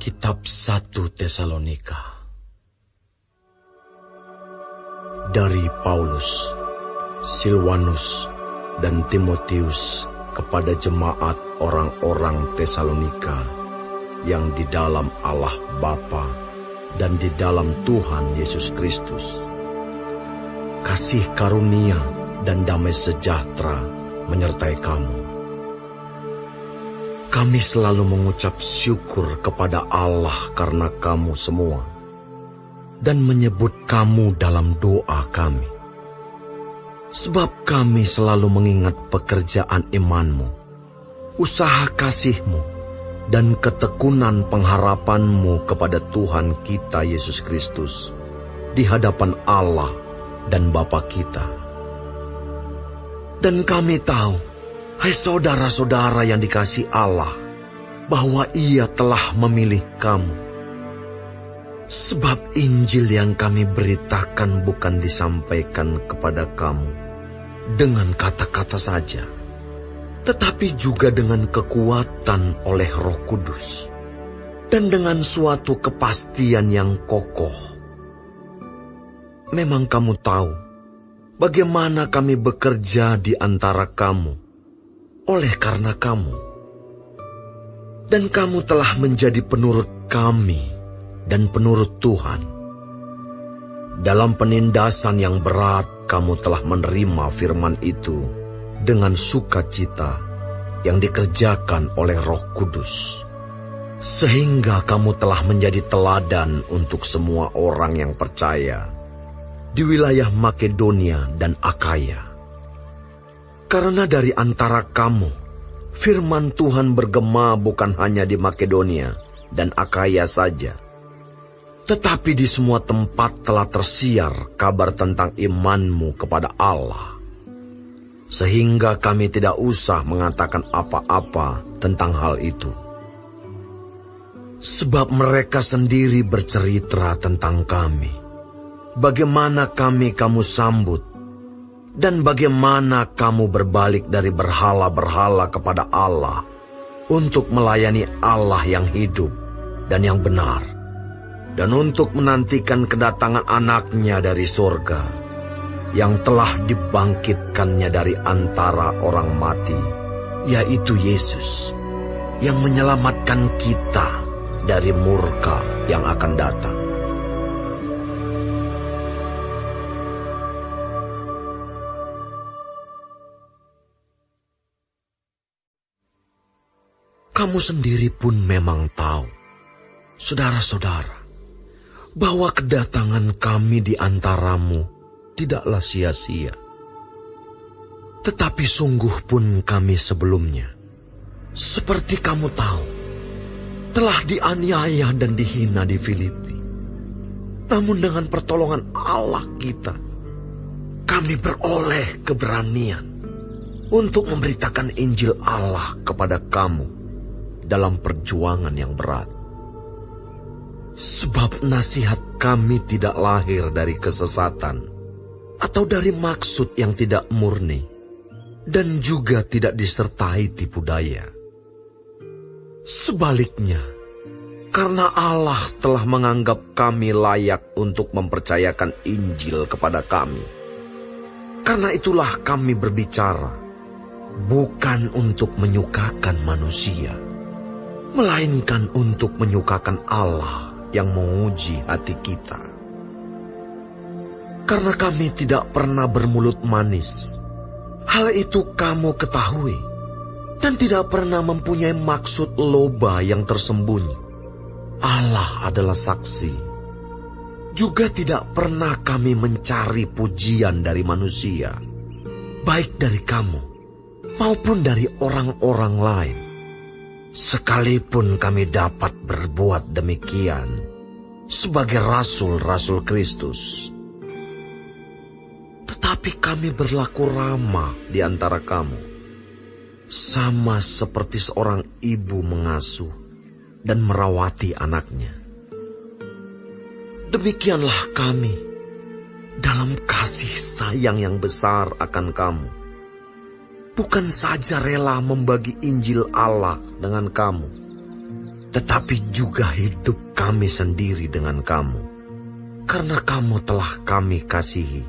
Kitab 1 Tesalonika. Dari Paulus, Silwanus, dan Timotius kepada jemaat orang-orang Tesalonika yang di dalam Allah Bapa dan di dalam Tuhan Yesus Kristus. Kasih karunia dan damai sejahtera menyertai kamu. Kami selalu mengucap syukur kepada Allah karena kamu semua, dan menyebut kamu dalam doa kami. Sebab kami selalu mengingat pekerjaan imanmu, usaha kasihmu, dan ketekunan pengharapanmu kepada Tuhan kita Yesus Kristus, di hadapan Allah dan Bapa kita. Dan kami tahu, hai saudara-saudara yang dikasihi Allah, bahwa Ia telah memilih kamu. Sebab Injil yang kami beritakan bukan disampaikan kepada kamu dengan kata-kata saja, tetapi juga dengan kekuatan oleh Roh Kudus, dan dengan suatu kepastian yang kokoh. Memang kamu tahu bagaimana kami bekerja di antara kamu, oleh karena kamu. Dan kamu telah menjadi penurut kami dan penurut Tuhan. Dalam penindasan yang berat kamu telah menerima firman itu dengan sukacita yang dikerjakan oleh Roh Kudus, sehingga kamu telah menjadi teladan untuk semua orang yang percaya di wilayah Makedonia dan Akaya. Karena dari antara kamu, firman Tuhan bergema bukan hanya di Makedonia dan Akaya saja, tetapi di semua tempat telah tersiar kabar tentang imanmu kepada Allah. Sehingga kami tidak usah mengatakan apa-apa tentang hal itu. Sebab mereka sendiri bercerita tentang kami, bagaimana kamu sambut, dan bagaimana kamu berbalik dari berhala-berhala kepada Allah untuk melayani Allah yang hidup dan yang benar, dan untuk menantikan kedatangan anaknya dari surga, yang telah dibangkitkannya dari antara orang mati, yaitu Yesus, yang menyelamatkan kita dari murka yang akan datang. Kamu sendiri pun memang tahu, saudara-saudara, bahwa kedatangan kami di antaramu tidaklah sia-sia. Tetapi sungguh pun kami sebelumnya, seperti kamu tahu, telah dianiaya dan dihina di Filipi. Namun dengan pertolongan Allah kita, kami beroleh keberanian untuk memberitakan Injil Allah kepada kamu dalam perjuangan yang berat. Sebab nasihat kami tidak lahir dari kesesatan atau dari maksud yang tidak murni, dan juga tidak disertai tipu daya. Sebaliknya, karena Allah telah menganggap kami layak untuk mempercayakan Injil kepada kami, karena itulah kami berbicara, bukan untuk menyukakan manusia, melainkan untuk menyukakan Allah yang menguji hati kita. Karena kami tidak pernah bermulut manis, hal itu kamu ketahui, dan tidak pernah mempunyai maksud loba yang tersembunyi. Allah adalah saksi. Juga tidak pernah kami mencari pujian dari manusia, baik dari kamu maupun dari orang-orang lain. Sekalipun kami dapat berbuat demikian sebagai rasul-rasul Kristus, tetapi kami berlaku ramah di antara kamu, sama seperti seorang ibu mengasuh dan merawati anaknya. Demikianlah kami dalam kasih sayang yang besar akan kamu. Bukan saja rela membagi Injil Allah dengan kamu, tetapi juga hidup kami sendiri dengan kamu, karena kamu telah kami kasihi.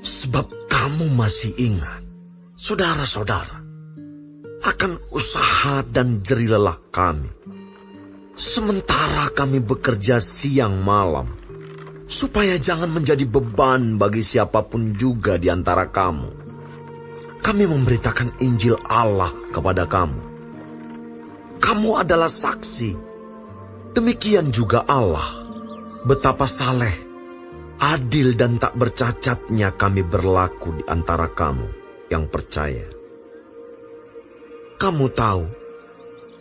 Sebab kamu masih ingat, saudara-saudara, akan usaha dan jerih lelah kami, sementara kami bekerja siang malam, supaya jangan menjadi beban bagi siapapun juga di antara kamu. Kami memberitakan Injil Allah kepada kamu. Kamu adalah saksi. Demikian juga Allah, betapa saleh, adil dan tak bercacatnya kami berlaku di antara kamu yang percaya. Kamu tahu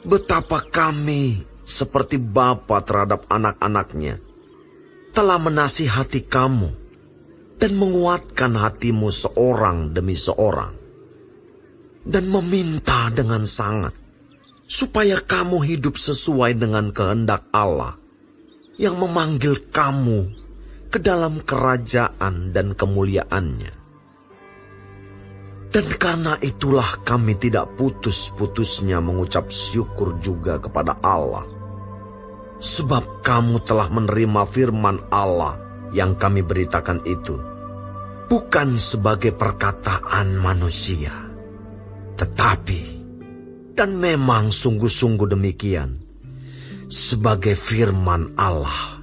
betapa kami seperti bapa terhadap anak-anaknya telah menasihati kamu dan menguatkan hatimu seorang demi seorang, dan meminta dengan sangat supaya kamu hidup sesuai dengan kehendak Allah yang memanggil kamu ke dalam kerajaan dan kemuliaannya. Dan karena itulah kami tidak putus-putusnya mengucap syukur juga kepada Allah, sebab kamu telah menerima firman Allah yang kami beritakan itu, bukan sebagai perkataan manusia, tetapi, dan memang sungguh-sungguh demikian, sebagai firman Allah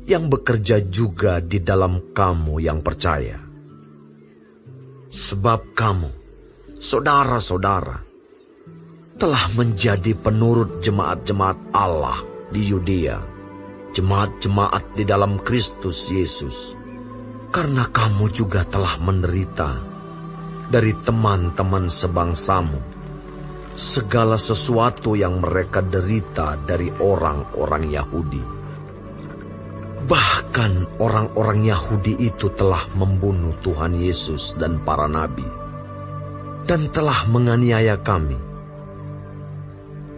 yang bekerja juga di dalam kamu yang percaya. Sebab kamu, saudara-saudara, telah menjadi penurut jemaat-jemaat Allah di Yudea, jemaat-jemaat di dalam Kristus Yesus, karena kamu juga telah menderita dari teman-teman sebangsamu segala sesuatu yang mereka derita dari orang-orang Yahudi. Bahkan orang-orang Yahudi itu telah membunuh Tuhan Yesus dan para nabi, dan telah menganiaya kami.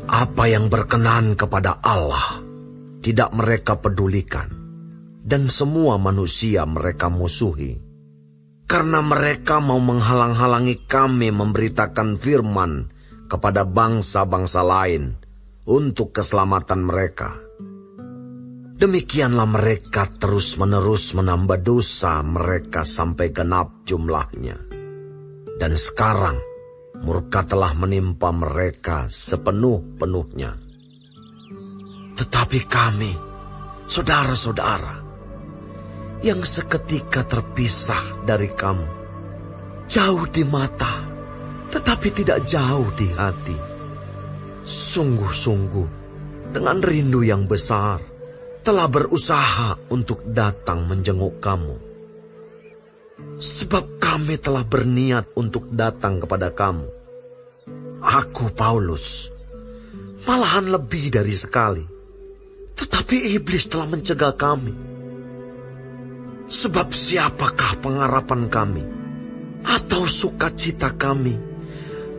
Apa yang berkenan kepada Allah tidak mereka pedulikan, dan semua manusia mereka musuhi, karena mereka mau menghalang-halangi kami memberitakan firman kepada bangsa-bangsa lain untuk keselamatan mereka. Demikianlah mereka terus-menerus menambah dosa mereka sampai genap jumlahnya. Dan sekarang murka telah menimpa mereka sepenuh-penuhnya. Tetapi kami, saudara-saudara, yang seketika terpisah dari kamu, jauh di mata, tetapi tidak jauh di hati, sungguh-sungguh dengan rindu yang besar, telah berusaha untuk datang menjenguk kamu. Sebab kami telah berniat untuk datang kepada kamu. Aku, Paulus, malahan lebih dari sekali. Tetapi iblis telah mencegah kami. Sebab siapakah pengharapan kami, atau sukacita kami,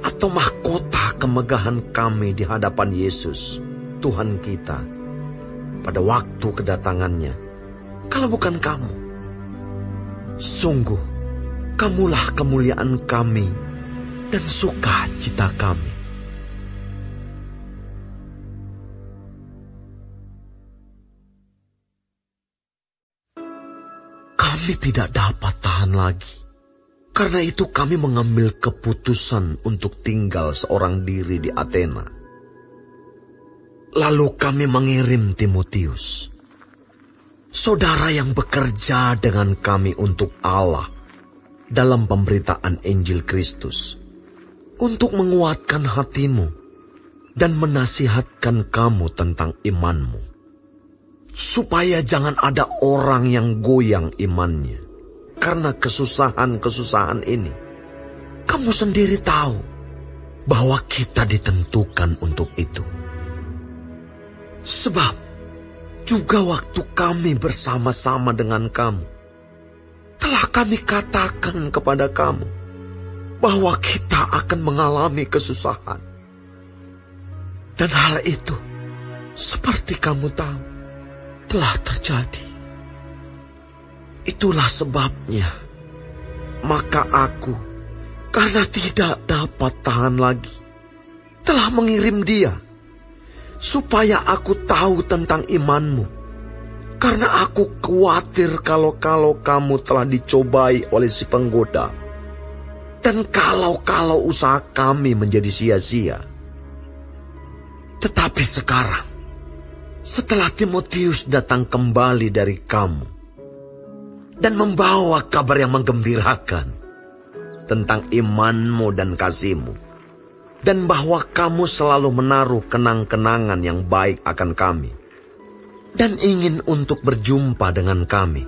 atau mahkota kemegahan kami di hadapan Yesus, Tuhan kita, pada waktu kedatangannya, kalau bukan kamu? Sungguh, kamulah kemuliaan kami dan sukacita kami. Kami tidak dapat tahan lagi. Karena itu kami mengambil keputusan untuk tinggal seorang diri di Athena. Lalu kami mengirim Timotius, saudara yang bekerja dengan kami untuk Allah dalam pemberitaan Injil Kristus, untuk menguatkan hatimu dan menasihatkan kamu tentang imanmu, supaya jangan ada orang yang goyang imannya karena kesusahan-kesusahan ini. Kamu sendiri tahu bahwa kita ditentukan untuk itu. Sebab juga waktu kami bersama-sama dengan kamu, telah kami katakan kepada kamu bahwa kita akan mengalami kesusahan. Dan hal itu, seperti kamu tahu, telah terjadi. Itulah sebabnya, maka aku, karena tidak dapat tahan lagi, telah mengirim dia, supaya aku tahu tentang imanmu. Karena aku khawatir kalau kamu telah dicobai oleh si penggoda. Dan kalau usaha kami menjadi sia-sia. Tetapi sekarang, setelah Timotius datang kembali dari kamu dan membawa kabar yang menggembirakan tentang imanmu dan kasihmu, dan bahwa kamu selalu menaruh kenang-kenangan yang baik akan kami, dan ingin untuk berjumpa dengan kami,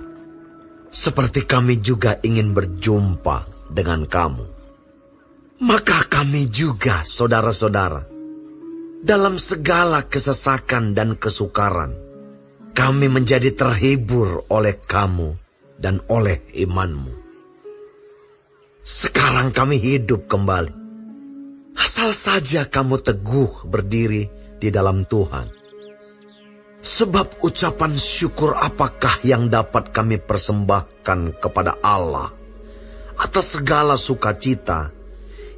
seperti kami juga ingin berjumpa dengan kamu. Maka kami juga, saudara-saudara, dalam segala kesesakan dan kesukaran, kami menjadi terhibur oleh kamu dan oleh imanmu. Sekarang kami hidup kembali, asal saja kamu teguh berdiri di dalam Tuhan. Sebab ucapan syukur apakah yang dapat kami persembahkan kepada Allah atas segala sukacita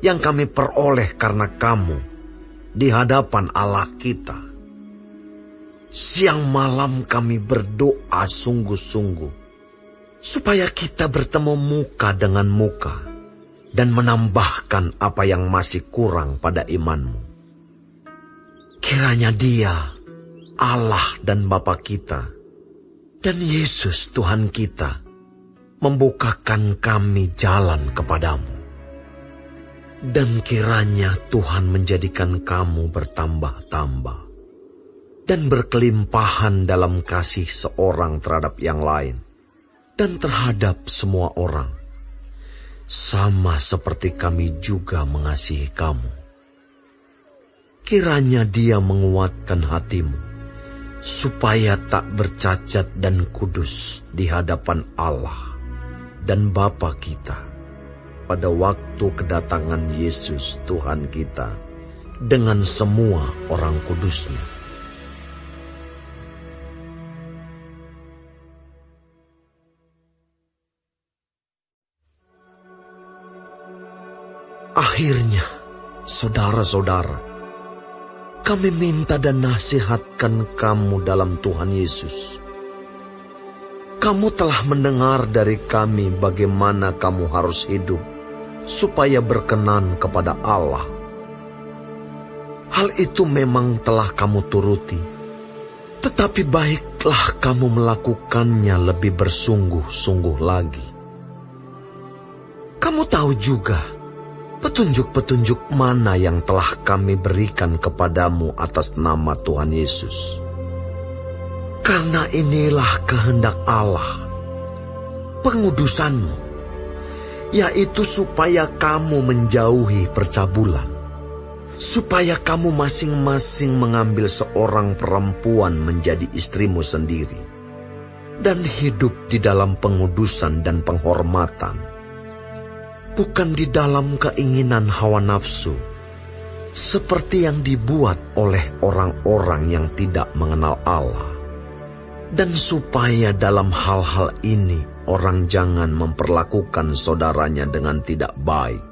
yang kami peroleh karena kamu di hadapan Allah kita. Siang malam kami berdoa sungguh-sungguh supaya kita bertemu muka dengan muka dan menambahkan apa yang masih kurang pada imanmu. Kiranya Dia, Allah dan Bapa kita, dan Yesus Tuhan kita, membukakan kami jalan kepadamu. Dan kiranya Tuhan menjadikan kamu bertambah-tambah dan berkelimpahan dalam kasih seorang terhadap yang lain dan terhadap semua orang, sama seperti kami juga mengasihi kamu. Kiranya Dia menguatkan hatimu, supaya tak bercacat dan kudus di hadapan Allah dan Bapa kita pada waktu kedatangan Yesus Tuhan kita dengan semua orang kudus-Nya. Akhirnya, saudara-saudara, kami minta dan nasihatkan kamu dalam Tuhan Yesus. Kamu telah mendengar dari kami bagaimana kamu harus hidup supaya berkenan kepada Allah. Hal itu memang telah kamu turuti, tetapi baiklah kamu melakukannya lebih bersungguh-sungguh lagi. Kamu tahu juga petunjuk-petunjuk mana yang telah kami berikan kepadamu atas nama Tuhan Yesus. Karena inilah kehendak Allah, pengudusanmu, yaitu supaya kamu menjauhi percabulan, supaya kamu masing-masing mengambil seorang perempuan menjadi istrimu sendiri, dan hidup di dalam pengudusan dan penghormatan, bukan di dalam keinginan hawa nafsu, seperti yang dibuat oleh orang-orang yang tidak mengenal Allah. Dan supaya dalam hal-hal ini orang jangan memperlakukan saudaranya dengan tidak baik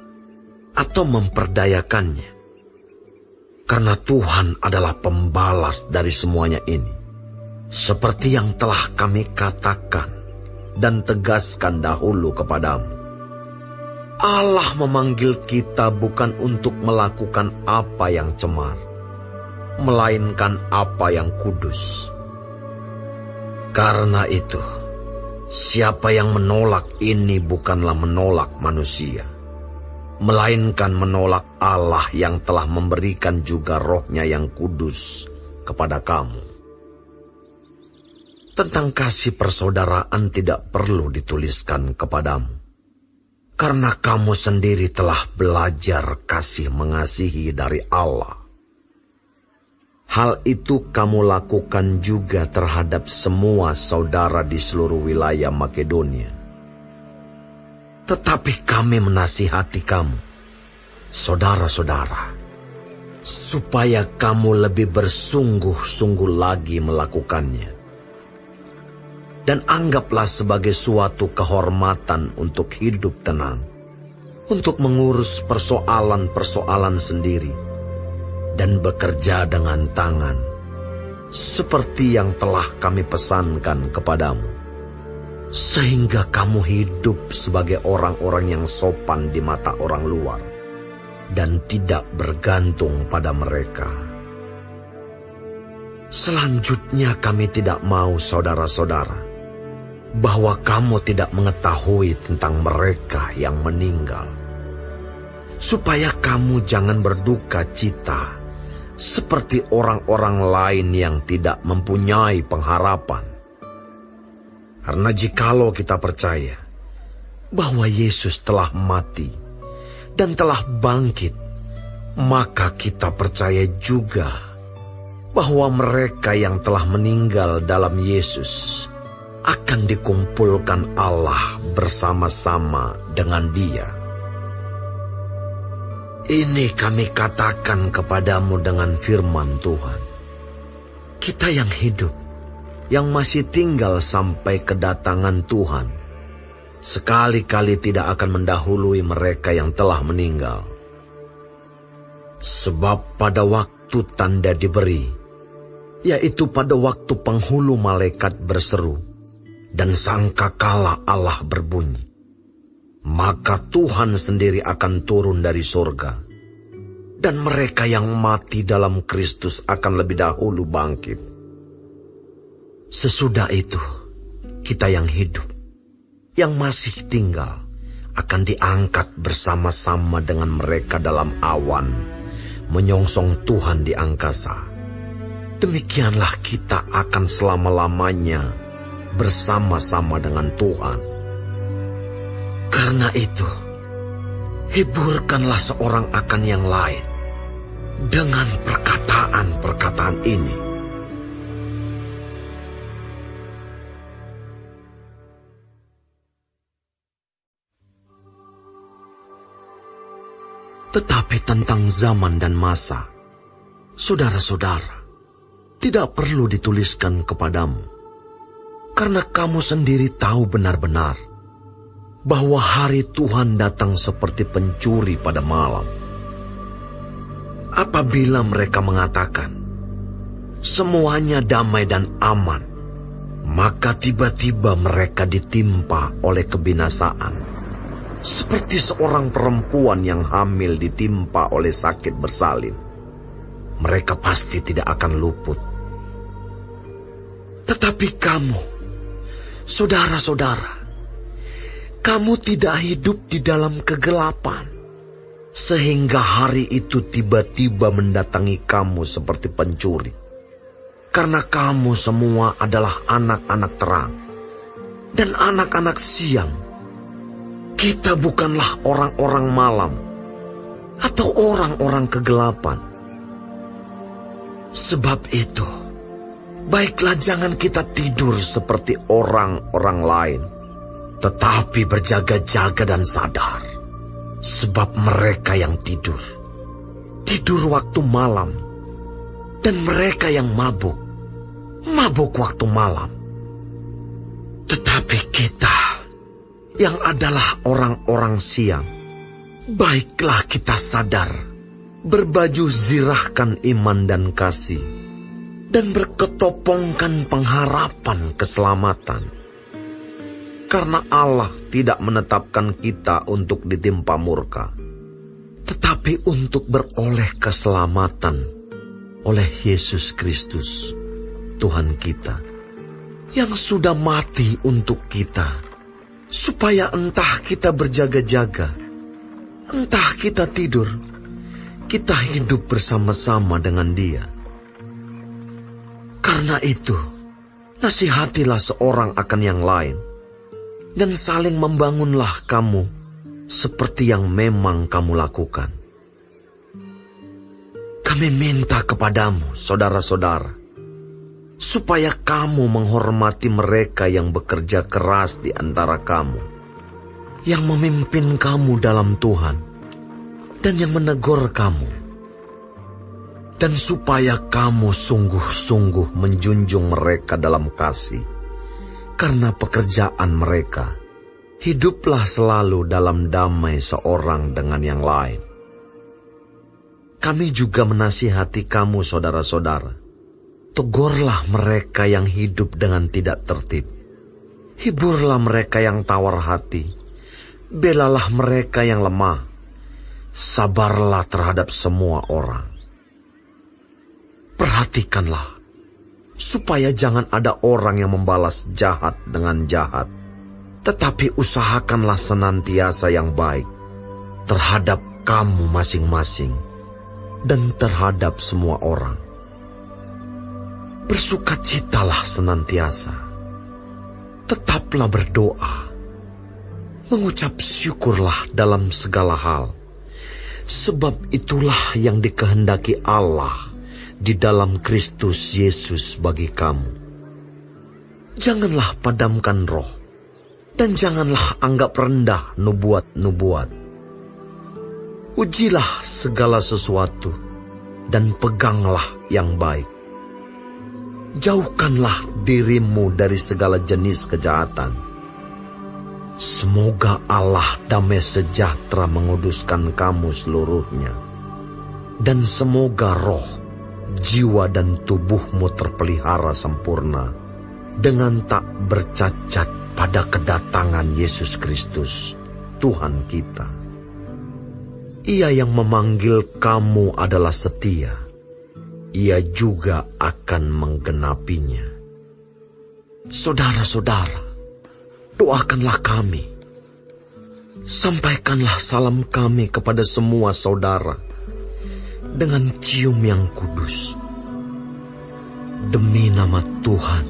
atau memperdayakannya. Karena Tuhan adalah pembalas dari semuanya ini, seperti yang telah kami katakan dan tegaskan dahulu kepadamu. Allah memanggil kita bukan untuk melakukan apa yang cemar, melainkan apa yang kudus. Karena itu, siapa yang menolak ini bukanlah menolak manusia, melainkan menolak Allah yang telah memberikan juga Roh-Nya yang kudus kepada kamu. Tentang kasih persaudaraan tidak perlu dituliskan kepadamu, karena kamu sendiri telah belajar kasih mengasihi dari Allah. Hal itu kamu lakukan juga terhadap semua saudara di seluruh wilayah Makedonia. Tetapi kami menasihati kamu, saudara-saudara, supaya kamu lebih bersungguh-sungguh lagi melakukannya. Dan anggaplah sebagai suatu kehormatan untuk hidup tenang, untuk mengurus persoalan-persoalan sendiri, dan bekerja dengan tangan seperti yang telah kami pesankan kepadamu, sehingga kamu hidup sebagai orang-orang yang sopan di mata orang luar dan tidak bergantung pada mereka. Selanjutnya kami tidak mau, saudara-saudara, bahwa kamu tidak mengetahui tentang mereka yang meninggal, supaya kamu jangan berduka cita seperti orang-orang lain yang tidak mempunyai pengharapan. Karena jikalau kita percaya bahwa Yesus telah mati dan telah bangkit, maka kita percaya juga bahwa mereka yang telah meninggal dalam Yesus akan dikumpulkan Allah bersama-sama dengan Dia. Ini kami katakan kepadamu dengan firman Tuhan. Kita yang hidup, yang masih tinggal sampai kedatangan Tuhan, sekali-kali tidak akan mendahului mereka yang telah meninggal. Sebab pada waktu tanda diberi, yaitu pada waktu penghulu malaikat berseru, dan sangkakala Allah berbunyi, maka Tuhan sendiri akan turun dari surga, dan mereka yang mati dalam Kristus akan lebih dahulu bangkit. Sesudah itu, kita yang hidup, yang masih tinggal, akan diangkat bersama-sama dengan mereka dalam awan, menyongsong Tuhan di angkasa. Demikianlah kita akan selama-lamanya bersama-sama dengan Tuhan. Karena itu, hiburkanlah seorang akan yang lain dengan perkataan-perkataan ini. Tetapi tentang zaman dan masa, saudara-saudara, tidak perlu dituliskan kepadamu, karena kamu sendiri tahu benar-benar bahwa hari Tuhan datang seperti pencuri pada malam. Apabila mereka mengatakan, semuanya damai dan aman, maka tiba-tiba mereka ditimpa oleh kebinasaan, seperti seorang perempuan yang hamil ditimpa oleh sakit bersalin. Mereka pasti tidak akan luput. Tetapi kamu, saudara-saudara, kamu tidak hidup di dalam kegelapan, sehingga hari itu tiba-tiba mendatangi kamu seperti pencuri. Karena kamu semua adalah anak-anak terang dan anak-anak siang. Kita bukanlah orang-orang malam atau orang-orang kegelapan. Sebab itu, baiklah jangan kita tidur seperti orang-orang lain, tetapi berjaga-jaga dan sadar. Sebab mereka yang tidur waktu malam, dan mereka yang mabuk waktu malam. Tetapi kita yang adalah orang-orang siang, baiklah kita sadar, berbaju zirahkan iman dan kasih, dan berketopongkan pengharapan keselamatan. Karena Allah tidak menetapkan kita untuk ditimpa murka, tetapi untuk beroleh keselamatan oleh Yesus Kristus, Tuhan kita, yang sudah mati untuk kita, supaya entah kita berjaga-jaga, entah kita tidur, kita hidup bersama-sama dengan Dia. Karena itu, nasihatilah seorang akan yang lain, dan saling membangunlah kamu seperti yang memang kamu lakukan. Kami minta kepadamu, saudara-saudara, supaya kamu menghormati mereka yang bekerja keras di antara kamu, yang memimpin kamu dalam Tuhan, dan yang menegur kamu. Dan supaya kamu sungguh-sungguh menjunjung mereka dalam kasih, karena pekerjaan mereka. Hiduplah selalu dalam damai seorang dengan yang lain. Kami juga menasihati kamu, saudara-saudara, Tegurlah mereka yang hidup dengan tidak tertib. Hiburlah mereka yang tawar hati. Belalah mereka yang lemah. Sabarlah terhadap semua orang. Perhatikanlah, supaya jangan ada orang yang membalas jahat dengan jahat. Tetapi usahakanlah senantiasa yang baik terhadap kamu masing-masing dan terhadap semua orang. Bersukacitalah senantiasa. Tetaplah berdoa. Mengucap syukurlah dalam segala hal. Sebab itulah yang dikehendaki Allah di dalam Kristus Yesus bagi kamu. Janganlah padamkan roh, dan janganlah anggap rendah nubuat-nubuat. Ujilah segala sesuatu, dan peganglah yang baik. Jauhkanlah dirimu dari segala jenis kejahatan. Semoga Allah damai sejahtera menguduskan kamu seluruhnya. Dan semoga roh, jiwa dan tubuhmu terpelihara sempurna dengan tak bercacat pada kedatangan Yesus Kristus, Tuhan kita. Ia yang memanggil kamu adalah setia. Ia juga akan menggenapinya. Saudara-saudara, doakanlah kami. Sampaikanlah salam kami kepada semua saudara dengan cium yang kudus. Demi nama Tuhan,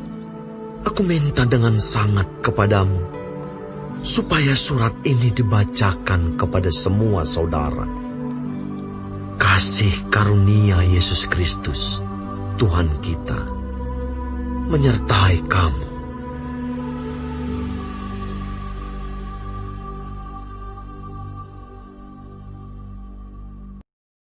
aku minta dengan sangat kepadamu, supaya surat ini dibacakan kepada semua saudara. Kasih karunia Yesus Kristus, Tuhan kita, menyertai kamu.